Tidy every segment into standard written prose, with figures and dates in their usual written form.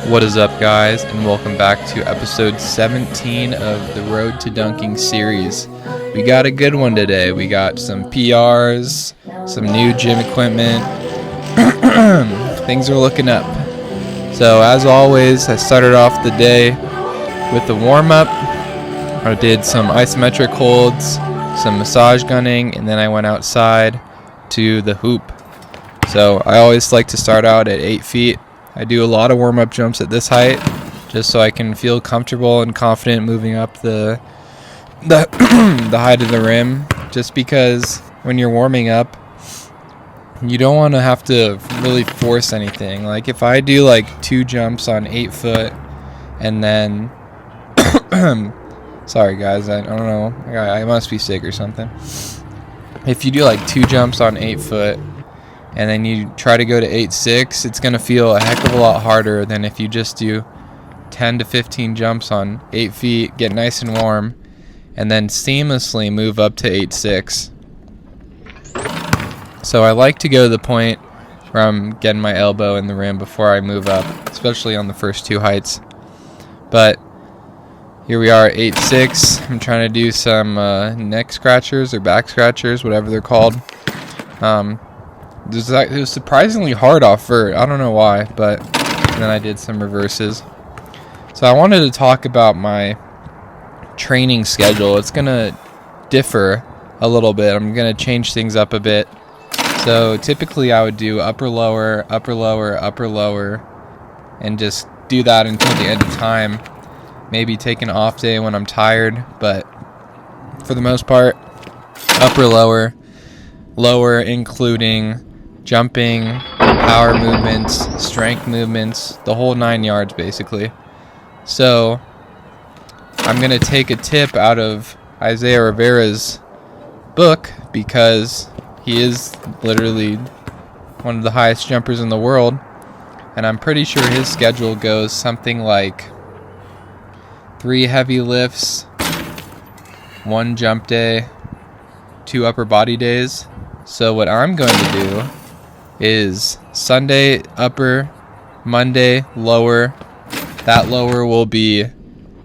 What is up, guys, and welcome back to episode 17 of the Road to Dunking series. We got a good one today. We got some PRs, some new gym equipment. Things are looking up. So as always, I started off the day with the warm-up. I did some isometric holds, some massage gunning, and then I went outside to the hoop. So I always like to start out at 8 feet. I do a lot of warm-up jumps at this height, just so I can feel comfortable and confident moving up the height of the rim. Just because when you're warming up, you don't want to have to really force anything. Like if I do like 2 jumps on 8 foot, and then sorry guys, I don't know, I must be sick or something. If you do like 2 jumps on 8 foot, and then you try to go to 8.6, it's going to feel a heck of a lot harder than if you just do 10 to 15 jumps on 8 feet, get nice and warm, and then seamlessly move up to 8.6. So I like to go to the point where I'm getting my elbow in the rim before I move up, especially on the first 2 heights. But here we are at 8.6. I'm trying to do some neck scratchers or back scratchers, whatever they're called. It was surprisingly hard off vert. I don't know why, but then I did some reverses. So I wanted to talk about my training schedule. It's going to differ a little bit. I'm going to change things up a bit. So typically I would do upper, lower, upper, lower, upper, lower, and just do that until the end of time. Maybe take an off day when I'm tired, but for the most part, upper, lower, lower including jumping, power movements, strength movements, the whole 9 yards basically. So I'm going to take a tip out of Isaiah Rivera's book, because he is literally one of the highest jumpers in the world, and I'm pretty sure his schedule goes something like 3 heavy lifts, 1 jump day, 2 upper body days. So what I'm going to do is Sunday upper, Monday lower. That lower will be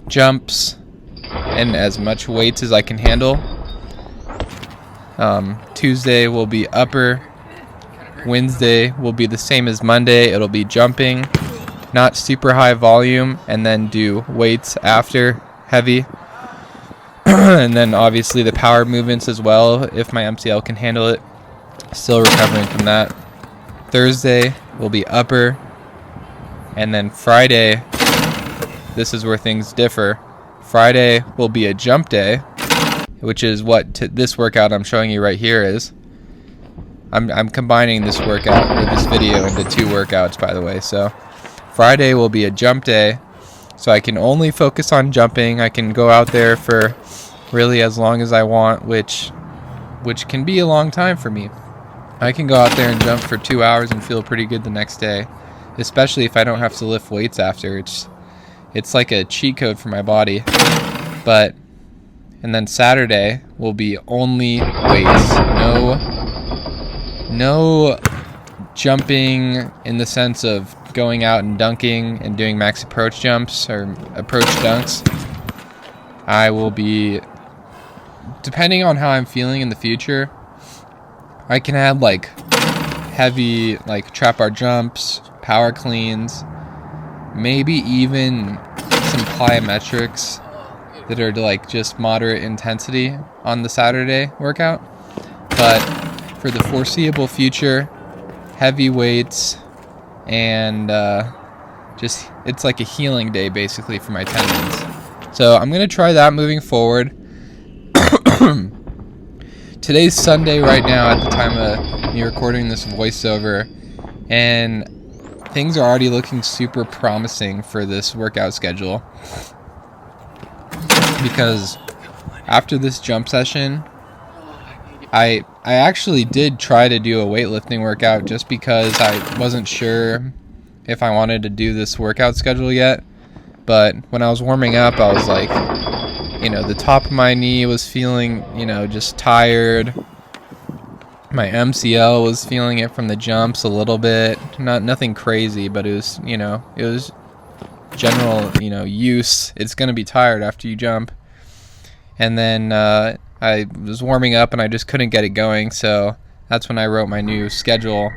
jumps and as much weights as I can handle. Tuesday will be upper. Wednesday will be the same as Monday. It'll be jumping, not super high volume, and then do weights after heavy. And then obviously the power movements as well, if my MCL can handle it. Still recovering from that. Thursday will be upper, and then Friday, this is where things differ. Friday will be a jump day, which is what this workout I'm showing you right here is. I'm combining this workout or this video into 2 workouts, by the way. So Friday will be a jump day, so I can only focus on jumping. I can go out there for really as long as I want, which can be a long time for me. I can go out there and jump for 2 hours and feel pretty good the next day, especially if I don't have to lift weights after. It's like a cheat code for my body. And then Saturday will be only weights. No jumping in the sense of going out and dunking and doing max approach jumps or approach dunks. I will be, depending on how I'm feeling in the future, I can add like heavy like trap bar jumps, power cleans, maybe even some plyometrics that are like just moderate intensity on the Saturday workout. But for the foreseeable future, heavy weights and just it's like a healing day basically for my tendons. So I'm going to try that moving forward. Today's Sunday right now at the time of me recording this voiceover, and things are already looking super promising for this workout schedule, because after this jump session I actually did try to do a weightlifting workout just because I wasn't sure if I wanted to do this workout schedule yet. But when I was warming up, I was like, the top of my knee was feeling, just tired. My MCL was feeling it from the jumps a little bit. Nothing crazy, but it was, it was general, use, it's going to be tired after you jump. And then I was warming up and I just couldn't get it going, so that's when I wrote my new schedule,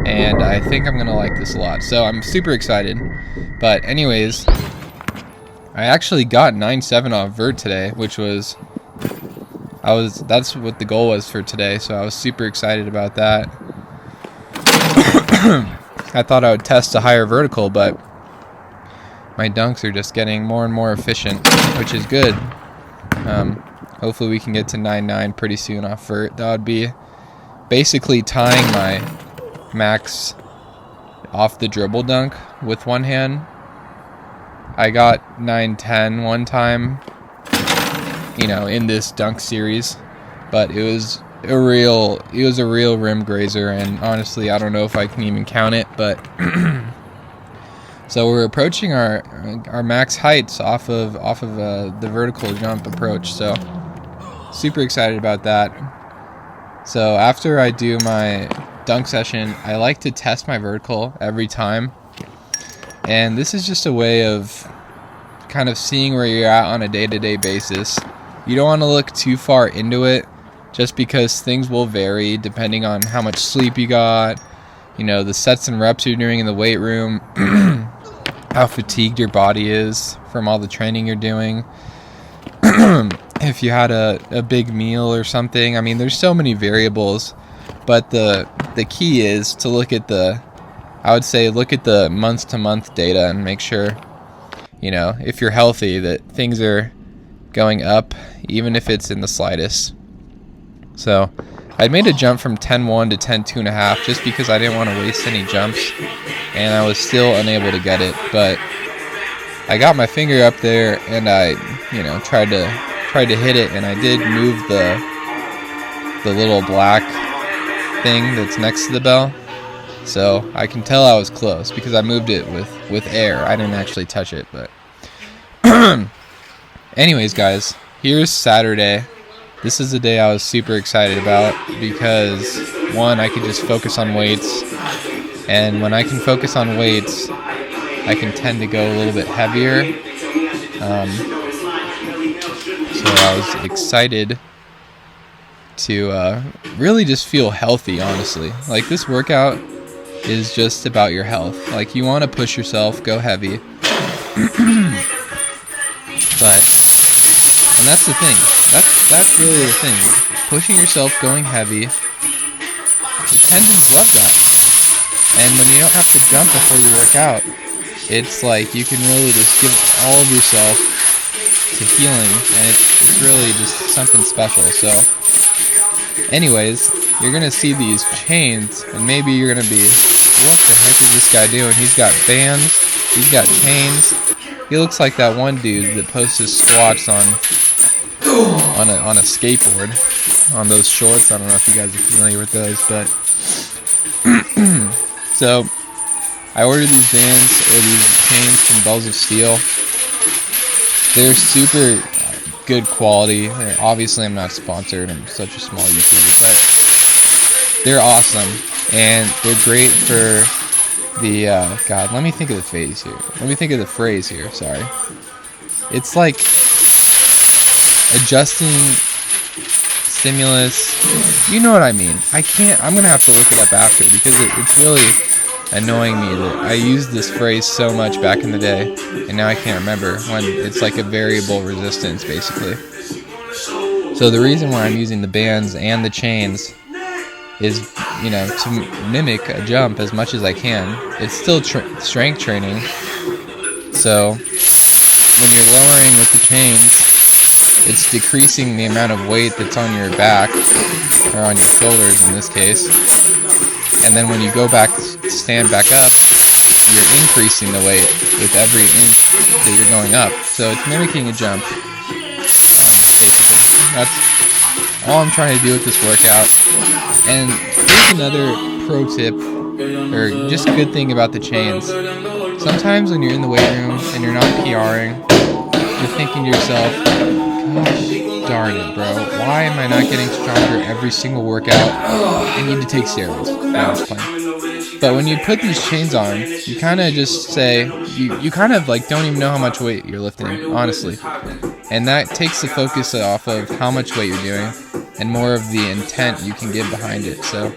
and I think I'm going to like this a lot. So I'm super excited. But anyways, I actually got 9.7 off vert today, which was that's what the goal was for today, so I was super excited about that. I thought I would test a higher vertical, but my dunks are just getting more and more efficient, which is good. Hopefully we can get to 9.9 pretty soon off vert. That would be basically tying my max off the dribble dunk with one hand. I got 9.10 one time, in this dunk series, but it was a real rim grazer, and honestly I don't know if I can even count it, but so we're approaching our max heights off of the vertical jump approach, so super excited about that. So after I do my dunk session, I like to test my vertical every time, and this is just a way of kind of seeing where you're at on a day-to-day basis. You don't want to look too far into it, just because things will vary depending on how much sleep you got, the sets and reps you're doing in the weight room, how fatigued your body is from all the training you're doing, if you had a big meal or something. I mean, there's so many variables, but the key is to look at the month-to-month data and make sure, if you're healthy, that things are going up, even if it's in the slightest. So I made a jump from 10.1 to 10.2.5 just because I didn't want to waste any jumps, and I was still unable to get it. But I got my finger up there and I, tried to hit it, and I did move the little black thing that's next to the bell. So I can tell I was close because I moved it with air. I didn't actually touch it, but anyways, guys, here's Saturday. This is the day I was super excited about because, one, I could just focus on weights, and when I can focus on weights, I can tend to go a little bit heavier. So I was excited to really just feel healthy, honestly. Like, this workout is just about your health. Like, you want to push yourself, go heavy. And that's the thing. That's really the thing. Pushing yourself, going heavy. The tendons love that. And when you don't have to jump before you work out, it's like you can really just give all of yourself to healing, and it's really just something special. So anyways, you're gonna see these chains, and maybe you're gonna be, what the heck is this guy doing? He's got bands, he's got chains. He looks like that one dude that posts his squats on a skateboard, on those shorts. I don't know if you guys are familiar with those, but so I ordered these bands, or these chains, from Bells of Steel. They're super good quality. Obviously, I'm not sponsored. I'm such a small YouTuber, but they're awesome, and they're great for the God. Let me think of the phrase here. Sorry. It's like adjusting stimulus. You know what I mean. I'm gonna have to look it up after, because it's really annoying me that I used this phrase so much back in the day, and now I can't remember, when it's like a variable resistance, basically. So the reason why I'm using the bands and the chains is, to mimic a jump as much as I can. It's still strength training. So when you're lowering with the chains, it's decreasing the amount of weight that's on your back, or on your shoulders in this case. And then when you go back, stand back up, you're increasing the weight with every inch that you're going up. So it's mimicking a jump. Basically, that's all I'm trying to do with this workout. And here's another pro tip, or just good thing about the chains. Sometimes when you're in the weight room and you're not PRing, you're thinking to yourself, gosh darn it, bro, why am I not getting stronger every single workout? I need to take steroids. No, I'm just playing. But when you put these chains on, you kind of just say, you kind of like don't even know how much weight you're lifting, honestly. And that takes the focus off of how much weight you're doing and more of the intent you can give behind it. So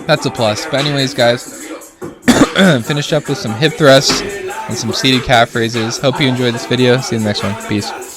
that's a plus. But anyways, guys, finished up with some hip thrusts and some seated calf raises. Hope you enjoyed this video. See you in the next one. Peace.